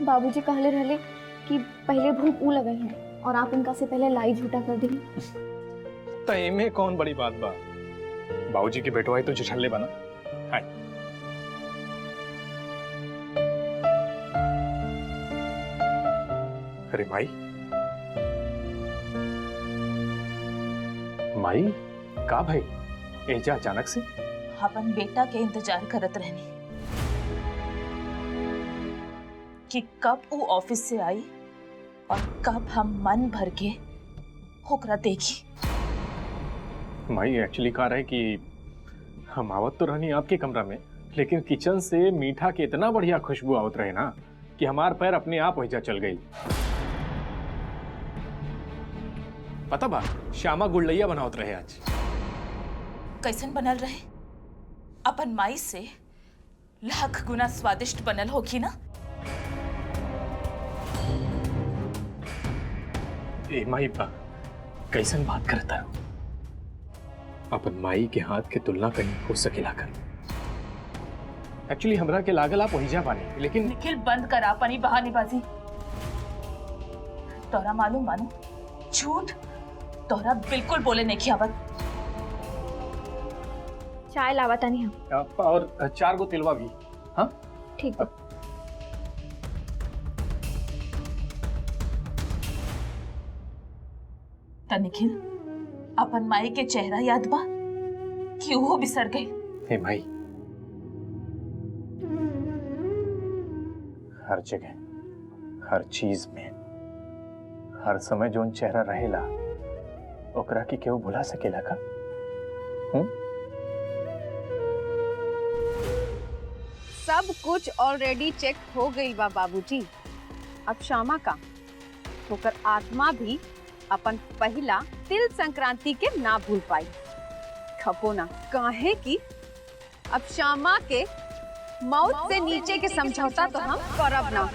बाबूजी कहले रहले कि पहले भूख ऊ लगई है और आप इनका से पहले लाई झूठा कर दी। तो इमे कौन बड़ी बात बा, बाबूजी के बेटो आई तो झुठल्ले बना। हाय अरे माई, माई का भाई एजा अचानक से? अपन बेटा के इंतजार करत रहनी कि कब वो ऑफिस से आई और कब हम मन भर के होकरा देखी। माई एक्चुअली कहा रहे कि हम आवत तो रहनी आपके कमरा में, लेकिन किचन से मीठा के इतना बढ़िया खुशबू आवत रहे ना कि हमार पैर अपने आप वहीजा चल गई। पता बा श्यामा गुड़लैया बनावत रहे आज। कैसन बनल रहे? अपन माई से लाख गुना स्वादिष्ट बनल होगी ना। ए माई बा कैसन बात करता है? अपन माई के हाथ के तुलना कहीं हो सकेला कर। एक्चुअली हमरा के लागल आप वहीजा बानी, लेकिन निखिल बंद कर अपनी बहानेबाजी। तोरा मालूम मानो झूठ तोरा बिल्कुल बोले नहीं खियावत। चाय लावाता नहीं हम। और 4 गो तिलवा भी। हाँ ठीक है। त निखिल अपन माई के चेहरा याद बा कि वो बिसर गई? हे माई, हर जगह, हर चीज में, हर समय जोन चेहरा रहेला ओकरा की केहू भुला सकेला का? सब कुछ ऑलरेडी चेक हो गई बा बाबूजी। अब श्यामा का होकर आत्मा भी अपन पहला तिल संक्रांति के ना भूल पाई। खपो ना काहे कि अब श्यामा के मौत से नीचे के समझौता तो हम करब ना।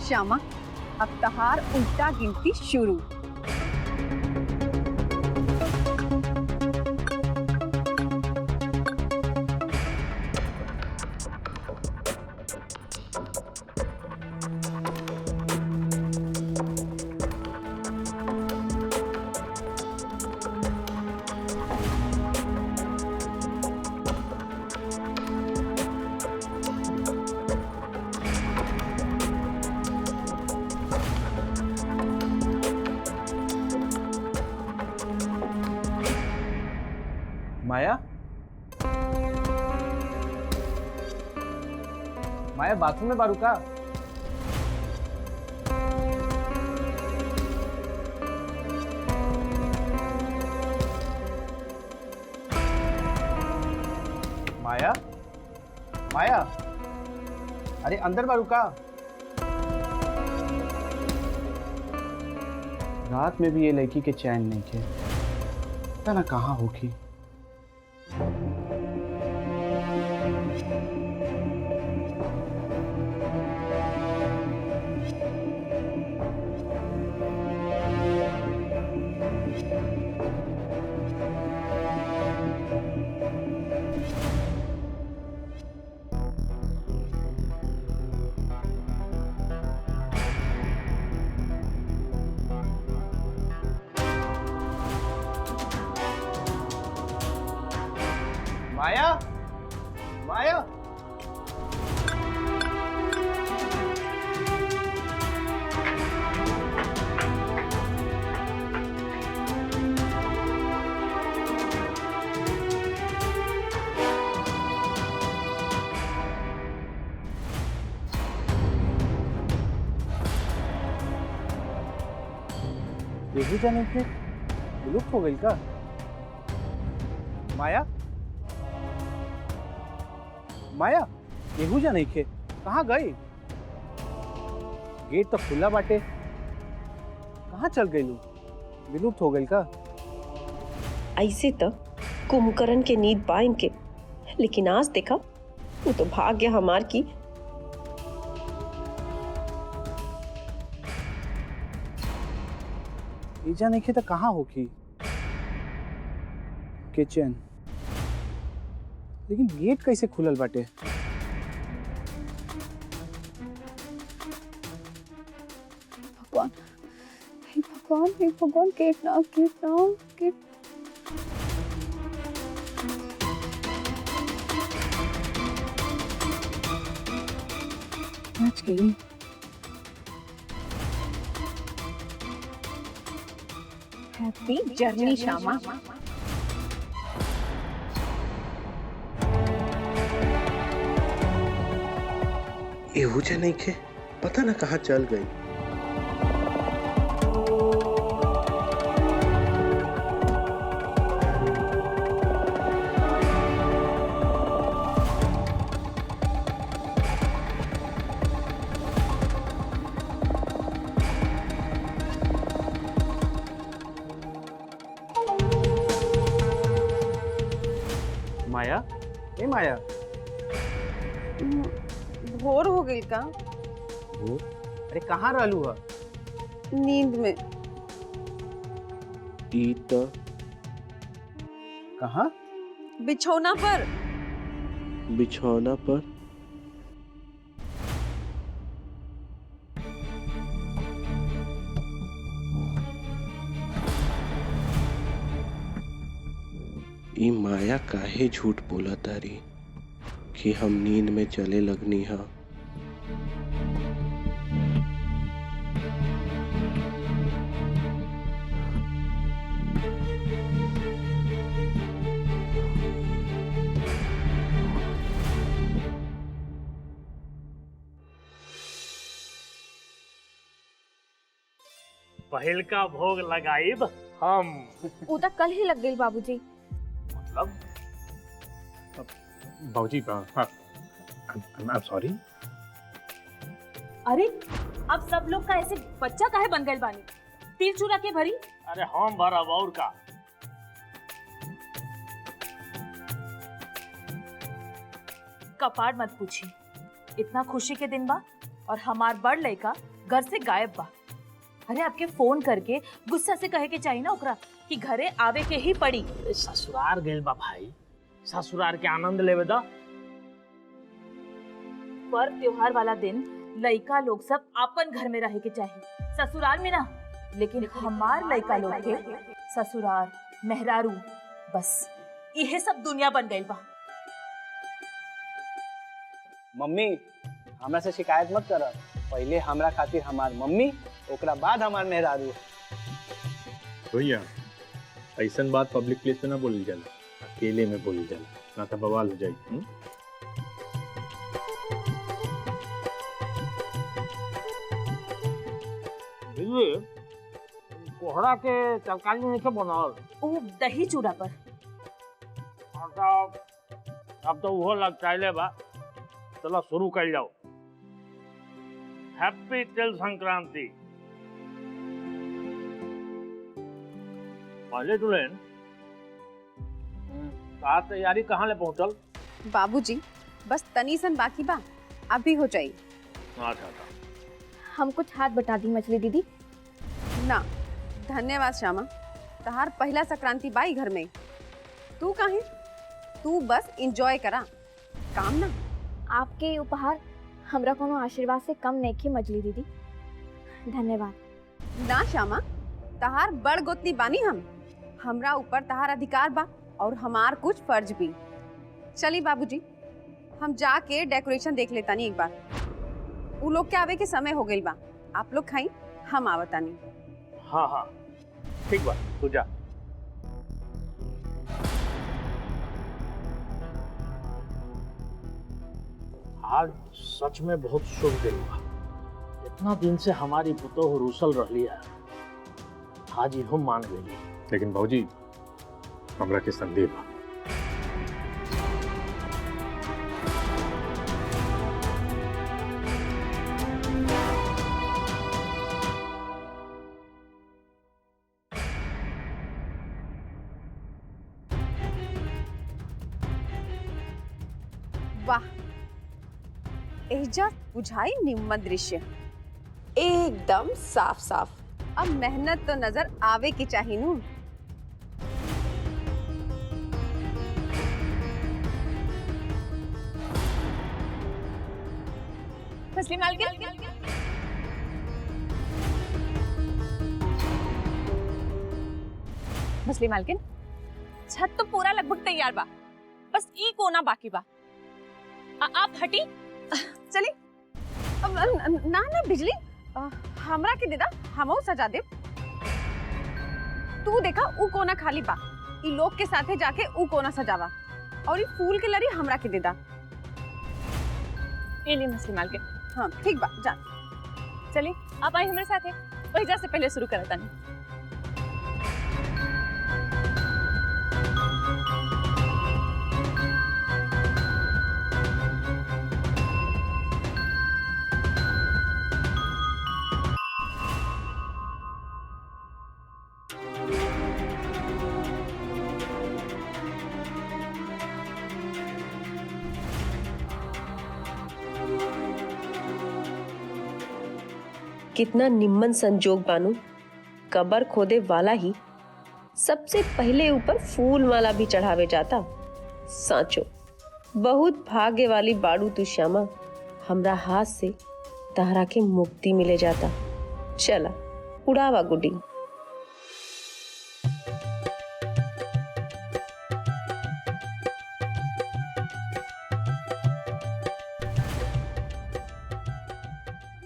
श्यामा अब तहार उल्टा गिनती शुरू। माया, माया बाथरूम में बारू का? माया, माया, अरे अंदर बारू का? रात में भी ये लड़की के चैन नहीं थे, पता ना कहाँ होगी। माया, माया, यही जाने के विलुप्त हो गई का? माया, माया, केहू जा नहीं खे, कहाँ गई? गेट तो खुला बाटे, कहाँ चल गई लू? विलुप्त हो गई का? ऐसे तो कुंभकर्ण के नींद बा इनके, लेकिन आज देखा वो तो भाग्य हमार की। ईजा नहीं खे तो कहाँ होगी? किचन, लेकिन गेट कैसे खुलल बाटे? भगवान, हे भगवान, हे भगवान, गेट ना, गेट ना, गेट। बच गई। Happy journey Shyama. एहूजा नहीं खे, पता ना कहाँ चल गई। माया, ए माया, भोर हो गई का? वो अरे कहाँ रहलू है? नींद में। ई तो कहाँ? बिछौना पर। बिछौना पर। ई माया काहे झूठ बोला तारी कि हम नींद में चले लगनी हा। पहल का भोग लगाइब हम। वो तो कल ही लग गई बाबूजी। मतलब बाबूजी, हाँ, I'm sorry। अरे अब सब लोग का ऐसे बच्चा काहे बन गए बानी? तीर चुरा के भरी। अरे हम भरब और का। कपाड़ मत पूछी, इतना खुशी के दिन बा और हमार बड़ लड़का घर से गायब बा। अरे आपके फोन करके गुस्सा से कहे के चाहिए ना ओकरा कि घरे आवे के ही पड़ी। ससुराल गेल बा भाई, ससुराल के आनंद लेवे दा। पर्व त्योहार वाला दिन लड़का लोग सब अपन घर में रहे के चाहिए, ससुराल में ना। लेकिन हमार लड़का लोग के ससुराल, मेहरारू, बस यही सब दुनिया बन गई बा। मम्मी, हमरा से शिकायत मत कर। पहले हमरा खातिर हमार मम्मी, ओकरा बाद हमार मेहरारू। भैया, ऐसन बात पब्लिक प्लेस पे ना बोली जाला, अकेले में बोली जाला, ना तो बवाल हो जाएगी। कोहड़ा के तरकारी नहीं के बनावल। वो दही चूड़ा पर। अब तो वो लग चाहले बा, चलो शुरू कर जाओ। हैप्पी तिल संक्रांति। पहले दुल्हन का तैयारी कहाँ ले पहुंचल? बाबूजी बस तनी सन बाकी बा, अभी हो जाई। अच्छा। हम कुछ हाथ बटा दी मछली दीदी। ना धन्यवाद श्यामा, तहार पहला संक्रांति बाई घर में। तू काहे? तू बस एंजॉय करा, काम ना। आपके उपहार हमरा कोनो आशीर्वाद से कम नहीं खे मछली दीदी, धन्यवाद। ना श्यामा, तहार बड़ गोतनी बानी हम, हमरा ऊपर तहार अधिकार बा और हमार कुछ फर्ज भी। चली बाबूजी, हम जाके डेकोरेशन देख लेतानी एक बार। उ लोग के आवे के समय हो गइल बा, आप लोग खाई, हम आवतानी। हाँ ठीक बा, तू जा। आज सच में बहुत शुभ दिन बा। इतना दिन से हमारी पुतोह रूसल रही है, आज इहो मान गई। लेकिन भौजी हमरा के संदेह बा। वाह, एजा बुझाई निम्न दृश्य, एकदम साफ साफ। अब मेहनत तो नजर आवे की चाहिए नू। मछली मालकिन, मछली मालकिन, छत तो पूरा लगभग तैयार बा, बस ई कोना बाकी बा। आप हटी। चली। ना ना बिजली, हमरा के देदा, हमो सजा दे। तू देखा उ कोना खाली बा, ई लोग के साथे जाके उ कोना सजावा, और ई फूल के लड़ी हमरा के देदा। ये लिए मछली मालकिन। हाँ ठीक बा, जा। चलिए आप आई हमारे साथ है, वही जा से पहले शुरू करता नहीं। कितना निम्न संजोग बानू, कबर खोदे वाला ही सबसे पहले ऊपर फूल माला भी चढ़ावे जाता। साचो बहुत भाग्य वाली बाड़ू तू श्यामा, हमरा हाथ से तहरा के मुक्ति मिले जाता। चला उड़ावा गुड्डी।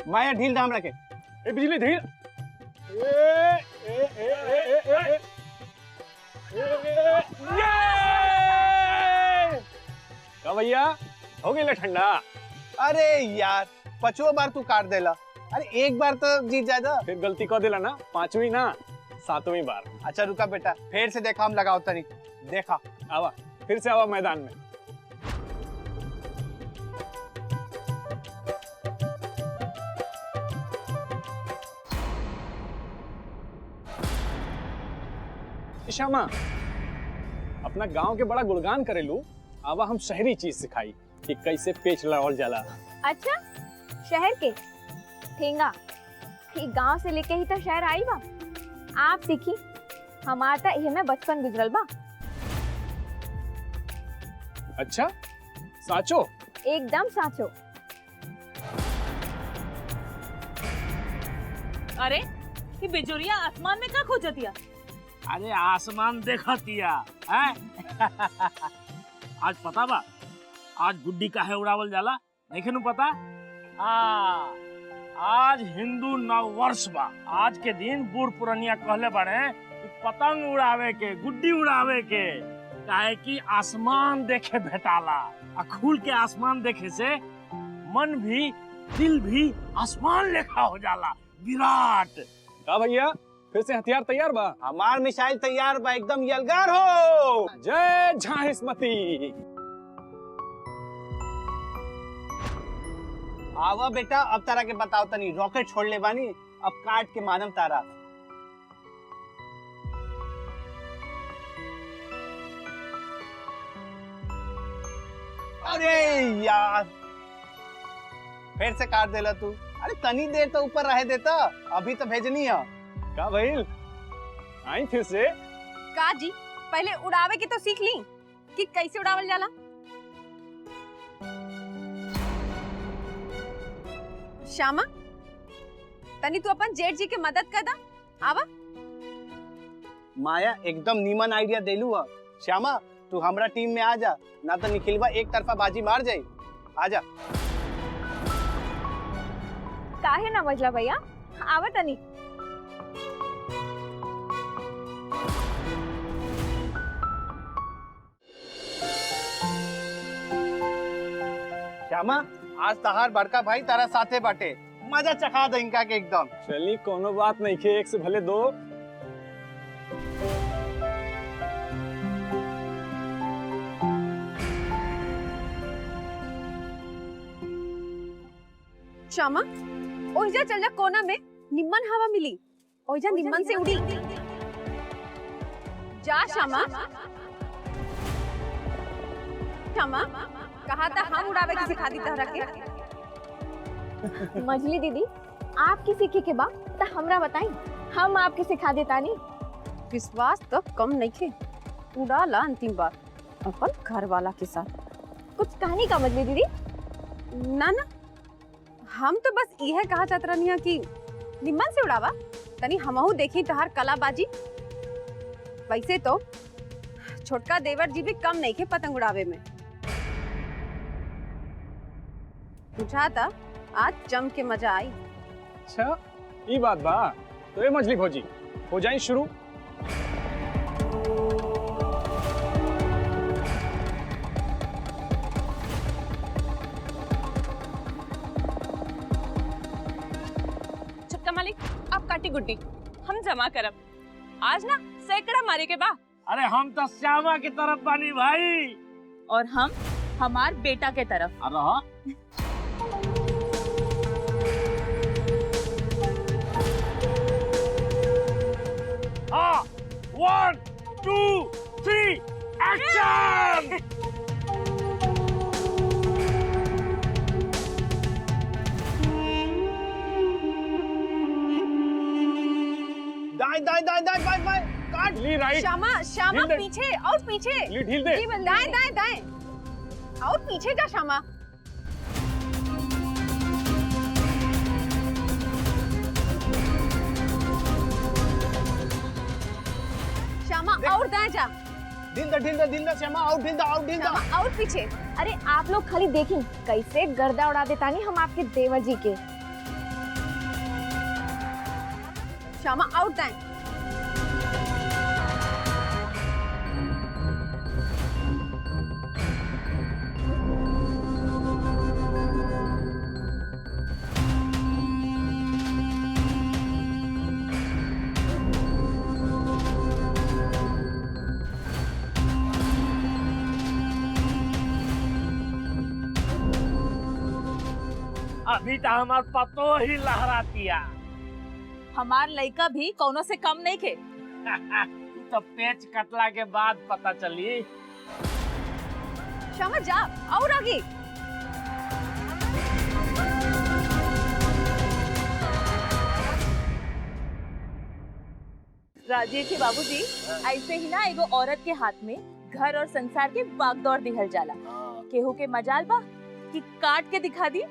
माया ढील दाम रखे। ए बिजली धीर। का भैया हो गई ठंडा? अरे यार, 5वां बार तू काट देला। अरे एक बार तो जीत जाएगा। फिर गलती कर देला ना, 5वीं ना 7वीं बार। अच्छा रुका बेटा, फिर से देखा हम लगाओ तनी। देखा आवा, फिर से आवा मैदान में। श्यामा, अपना गांव के बड़ा गुणगान करेलू, आवा हम शहरी चीज सिखाई कि कैसे पेच लड़ावल जाला। अच्छा, शहर के ठेंगा ही गांव से लेके ही तो शहर आई बा। आप सीखी, हमारा तो यह में बचपन गुजरल बा। अच्छा साचो? एकदम साचो। अरे ये बिजुरिया आसमान में का खोजतिया? अरे आसमान देखतिया है। आज पता बा आज गुड्डी काहे उड़ावल जाला? नहीं पता? आज हिंदू नव वर्ष बा। आज के दिन बूढ़ पुरनिया कहले बाड़े कि पतंग उड़ावे के, गुड्डी उड़ावे के, काहे कि आसमान देखे भेटाला। आ खुल के आसमान देखे से मन भी दिल भी आसमान लेखा हो जाला, विराट। का भैया फिर से हथियार तैयार बा? हमार मिसाइल तैयार बा, एकदम यलगार हो। जय झांहिस्मती। आवा बेटा, अब तारा के बताओ तनी, रॉकेट छोड़ ले बानी, अब काट के मानव तारा। अरे यार, फिर से काट देला तू। अरे तनी देर तो ऊपर रह देता, अभी तो भेजनी है। का भइल? आई फिर से? का जी, पहले उड़ावे के तो सीख ली कि कैसे उड़ावल जाला। श्यामा, तनी तू अपन जेठ जी के मदद कर दा। आवा। माया एकदम नीमन आइडिया देलू है। श्यामा, तू हमरा टीम में आ जा, ना तो निखिलवा एक तरफा बाजी मार जाई। आजा। काहे ना मजला भैया, आवा तनी। श्यामा, आज तहार बड़का भाई तारा साथे बाटे, मजा चखा दे इनका के एकदम। चली कोनो बात नहीं खे, एक से भले दो। श्यामा, ओइजा चल जा, कोना में निम्मन हवा मिली, ओइजा निम्मन से उड़ी। जा श्यामा। श्यामा, कहा था हम उड़ावे की सिखा दी तहरा के। मजली दीदी, आपकी सीखे के बाद तो हमरा बताई, हम आपके सिखा देता नहीं। विश्वास तो कम नहीं थे, उड़ा ला अंतिम बार अपन घर वाला के साथ। कुछ कहानी का मजली दीदी? ना ना, हम तो बस यह कहा चाहत रहनी कि निम्मन से उड़ावा, तनी हमहू देखी तहार कलाबाजी। वैसे तो छोटका देवर जी भी कम नहीं थे पतंग उड़ावे में। बुझाता आज जम के मजा आई। अच्छा, ये बात बा। तो ये मछली भौजी हो जाए शुरू। छक्का मालिक, आप काटी गुड्डी, हम जमा करब। आज ना सैकड़ा मारे के बा। अरे हम तो श्यामा की तरफ बानी भाई, और हम हमार बेटा के तरफ। अरे हाँ, हाँ, 1, 2, 3, एक्शन! दाएं दाएं दाएं दाएं बाएं बाएं, काट। ली राइट। श्यामा, श्यामा ढील दे। पीछे और पीछे। ली ढील दे। जी दाएं दाएं दाएं और पीछे जा श्यामा। श्यामा और दाएं जा। ढील दे श्यामा, आउट ढील दे। श्यामा और पीछे। अरे आप लोग खाली देखें कैसे गर्दा उड़ा देता नहीं हम आपके देवर जी के। श्यामा आउट दाएं। अभी तो हमार पतो ही लहरातिया। हमार लड़का भी कोनो से कम नहीं खे। तो पेच कटला के बाद पता चली। श्यामा जा और आगे। राजीव के बाबूजी, ऐसे ही ना एगो औरत के हाथ में घर और संसार के बागदौड़ दिहल जाला। केहू के मजाल बा कि काट के दिखा दी।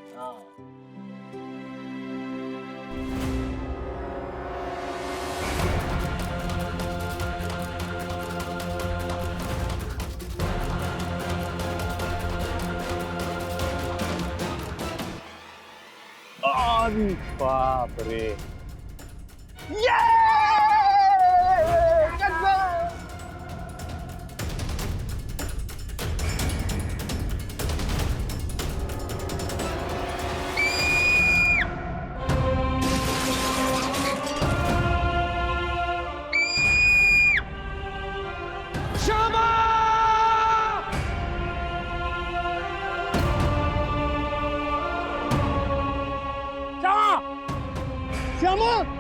अरे बाप रे। श्यामा